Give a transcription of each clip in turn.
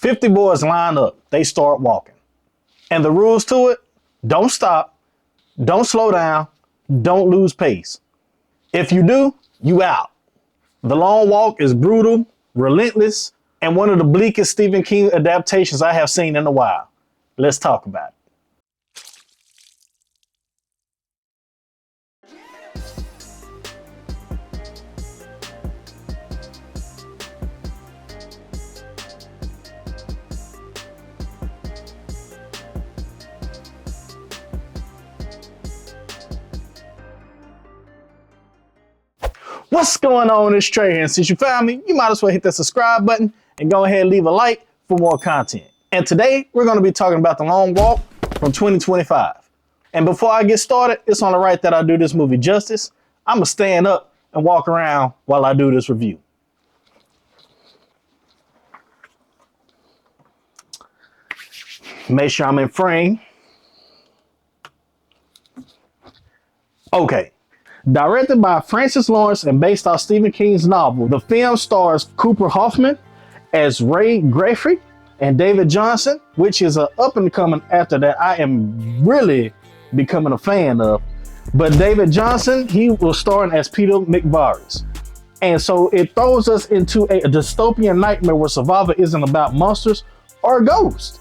50 boys line up, they start walking. And the rules to it, don't stop, don't slow down, don't lose pace. If you do, you out. The Long Walk is brutal, relentless, and one of the bleakest Stephen King adaptations I have seen in a while. Let's talk about it. What's going on? It's Trey here, and since you found me, you might as well hit that subscribe button and go ahead and leave a like for more content. And today, we're going to be talking about The Long Walk from 2025. And before I get started, it's only right that I do this movie justice. I'm going to stand up and walk around while I do this review. Make sure I'm in frame. Okay. Directed by Francis Lawrence and based off Stephen King's novel, the film stars Cooper Hoffman as Ray Graffrey and David Jonsson, which is an up-and-coming actor that I am really becoming a fan of. But David Jonsson, he was starring as Peter McVarys. And so it throws us into a dystopian nightmare where survival isn't about monsters or ghosts.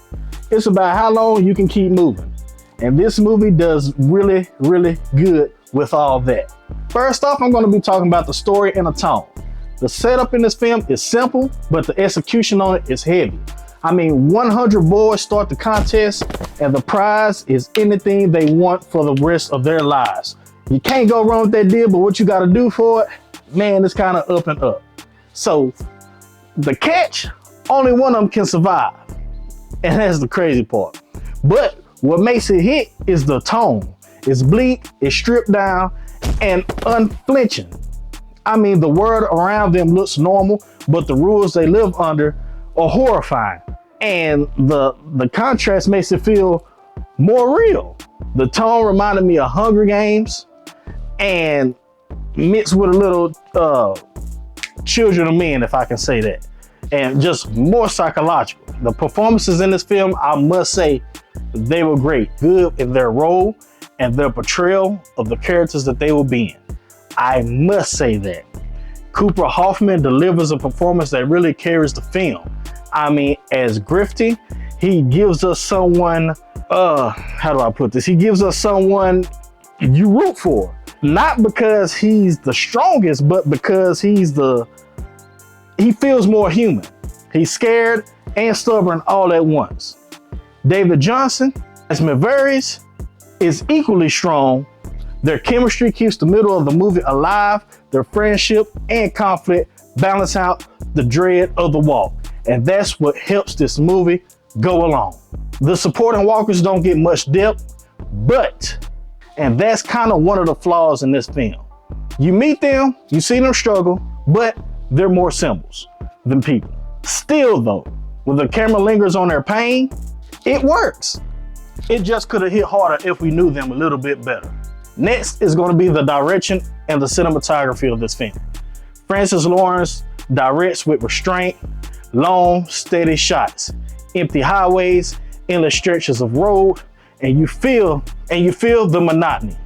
It's about how long you can keep moving. And this movie does really, really good with all that. First off, I'm going to be talking about the story and the tone. The setup in this film is simple, but the execution on it is heavy. I mean, 100 boys start the contest, and the prize is anything they want for the rest of their lives. You can't go wrong with that deal, but what you got to do for it, man, it's kind of up and up. So the catch, only one of them can survive. And that's the crazy part. But what makes it hit is the tone. It's bleak, it's stripped down, and unflinching. I mean, the world around them looks normal, but the rules they live under are horrifying. And the contrast makes it feel more real. The tone reminded me of Hunger Games and mixed with a little Children of Men, if I can say that. And just more psychological. The performances in this film, I must say, they were great. Good in their role and their portrayal of the characters that they will be in. I must say that. Cooper Hoffman delivers a performance that really carries the film. I mean, as Grifty, he gives us someone, how do I put this? He gives us someone you root for. Not because he's the strongest, but because he feels more human. He's scared and stubborn all at once. David Jonsson as McVarys is equally strong. Their chemistry keeps the middle of the movie alive. Their friendship and conflict balance out the dread of the walk. And that's what helps this movie go along. The supporting walkers don't get much depth, and that's kind of one of the flaws in this film. You meet them, you see them struggle, but they're more symbols than people. Still though, when the camera lingers on their pain, it works. It just could have hit harder if we knew them a little bit better. Next is going to be the direction and the cinematography of this film. Francis Lawrence directs with restraint, long, steady shots, empty highways, endless stretches of road, and you feel the monotony.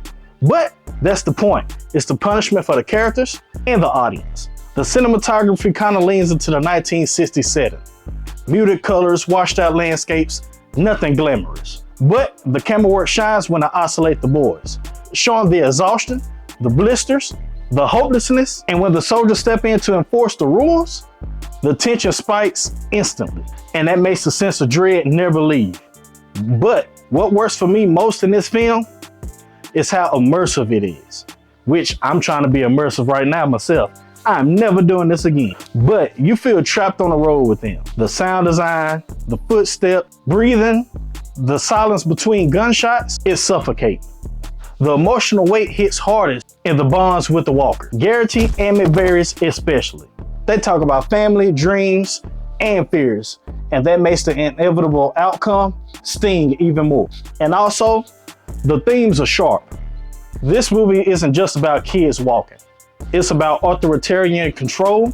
But that's the point. It's the punishment for the characters and the audience. The cinematography kind of leans into the 1960s setting. Muted colors, washed out landscapes, nothing glamorous. But the camera work shines when I isolate the boys, showing the exhaustion, the blisters, the hopelessness, and when the soldiers step in to enforce the rules, the tension spikes instantly, and that makes the sense of dread never leave. But what works for me most in this film is how immersive it is, which I'm trying to be immersive right now myself. I'm never doing this again. But you feel trapped on the road with them. The sound design, the footstep, breathing, the silence between gunshots is suffocating. The emotional weight hits hardest in the bonds with the walker, Garrity and McVarys especially. They talk about family, dreams, and fears, and that makes the inevitable outcome sting even more. And also, the themes are sharp. This movie isn't just about kids walking. It's about authoritarian control,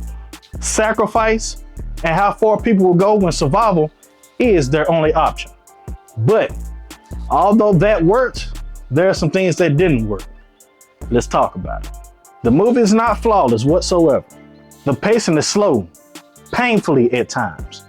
sacrifice, and how far people will go when survival is their only option. But although that worked, there are some things that didn't work. Let's talk about it. The movie is not flawless whatsoever. The pacing is slow, painfully at times.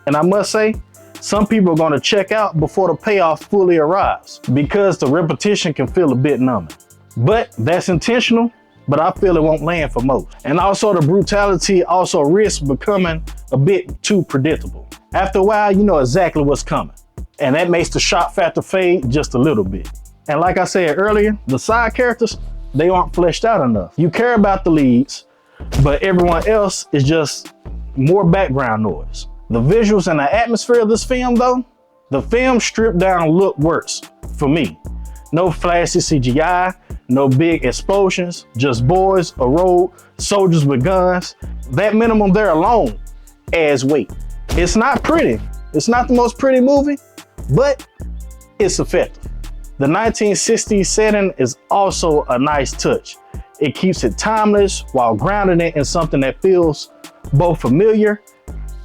And I must say, some people are gonna check out before the payoff fully arrives because the repetition can feel a bit numbing. But that's intentional, but I feel it won't land for most. And also the brutality also risks becoming a bit too predictable. After a while, you know exactly what's coming. And that makes the shock factor fade just a little bit. And like I said earlier, the side characters, they aren't fleshed out enough. You care about the leads, but everyone else is just more background noise. The visuals and the atmosphere of this film though, the film stripped down look worse for me. No flashy CGI, no big explosions, just boys, a road, soldiers with guns. That minimum there alone adds weight. It's not pretty. It's not the most pretty movie, but it's effective. The 1960s setting is also a nice touch. It keeps it timeless while grounding it in something that feels both familiar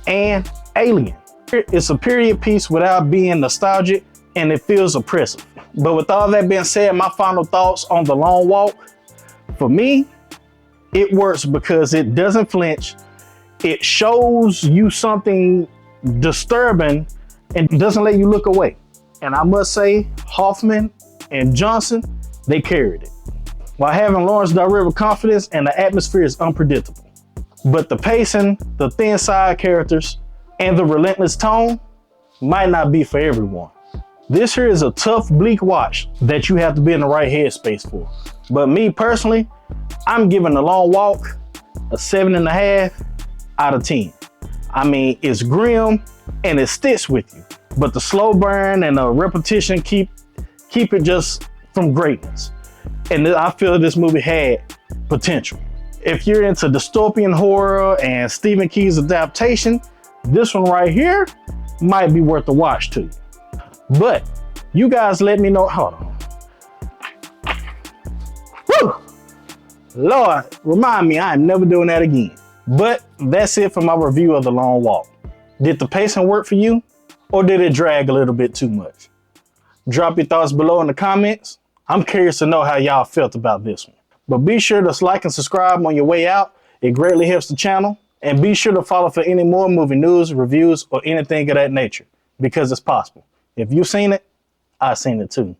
and alien. It's a period piece without being nostalgic, and it feels oppressive. But with all that being said, my final thoughts on The Long Walk, for me, it works because it doesn't flinch. It shows you something disturbing and doesn't let you look away. And I must say, Hoffman and Jonsson, they carried it. While having Lawrence direct with confidence, and the atmosphere is unpredictable. But the pacing, the thin side characters, and the relentless tone might not be for everyone. This here is a tough, bleak watch that you have to be in the right headspace for. But me personally, I'm giving The Long Walk a 7.5 out of 10. I mean, it's grim and it sticks with you, but the slow burn and the repetition keep it just from greatness. And I feel this movie had potential. If you're into dystopian horror and Stephen King's Adaptation, this one right here might be worth a watch to you. But you guys let me know. Hold on. Woo! Lord, remind me I am never doing that again. But that's it for my review of The Long Walk. Did the pacing work for you, or did it drag a little bit too much? Drop your thoughts below in the comments. I'm curious to know how y'all felt about this one. But be sure to like and subscribe on your way out. It greatly helps the channel. And be sure to follow for any more movie news, reviews, or anything of that nature, because it's possible. If you've seen it, I've seen it too.